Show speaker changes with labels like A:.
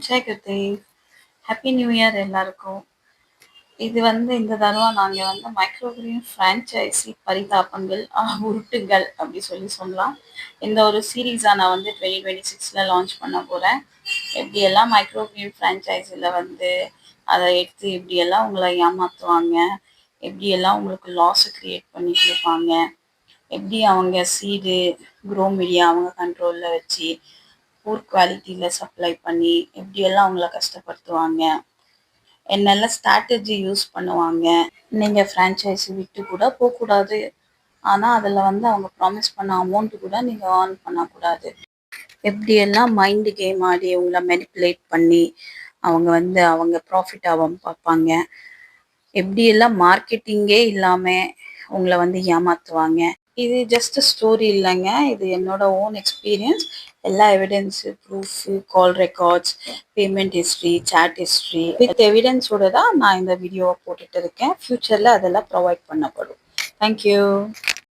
A: Jai குர்தேவ். Happy new year எல்லாருக்கும். இது இந்த தடவை நாங்கள் மைக்ரோகிரீன் ஃப்ரான்ச்சைசி பரிதாபங்கள் உருட்டுகள் அப்படி சொல்லலாம். இந்த ஒரு சீரீஸாக நான் 2026 லான்ச் பண்ண போகிறேன். எப்படியெல்லாம் மைக்ரோகிரீன் ஃப்ரான்ச்சைஸியில் அதை எடுத்து எப்படியெல்லாம் உங்களை ஏமாற்றுவாங்க, எப்படியெல்லாம் உங்களுக்கு லாஸை க்ரியேட் பண்ணி கொடுப்பாங்க, எப்படி அவங்க சீடு க்ரோ மீடியா அவங்க கண்ட்ரோலில் வச்சு பூர் குவாலிட்டியில் சப்ளை பண்ணி எப்படியெல்லாம் அவங்கள கஷ்டப்படுத்துவாங்க, என்னெல்லாம் ஸ்ட்ராட்டஜி யூஸ் பண்ணுவாங்க. நீங்கள் ஃப்ரான்ச்சைஸி விட்டு கூட போகக்கூடாது, ஆனால் அதில் அவங்க ப்ராமிஸ் பண்ண அமௌண்ட்டு கூட நீங்கள் ஏர்ன் பண்ணக்கூடாது. எப்படியெல்லாம் மைண்டு கேம் ஆடி உங்களை மெனிப்புலேட் பண்ணி அவங்க அவங்க ப்ராஃபிட் ஆகாம பார்ப்பாங்க, எப்படியெல்லாம் மார்க்கெட்டிங்கே இல்லாமல் உங்களை ஏமாற்றுவாங்க. இது ஜஸ்ட் ஸ்டோரி இல்லைங்க, இது என்னோட ஓன் எக்ஸ்பீரியன்ஸ். எல்லா evidence, proof, call records, payment history, chat history with எவிடன்ஸோட தான் நான் இந்த வீடியோவை போட்டுட்டு இருக்கேன். ஃப்யூச்சரில் அதெல்லாம் ப்ரொவைட் பண்ணப்படும். தேங்க்யூ.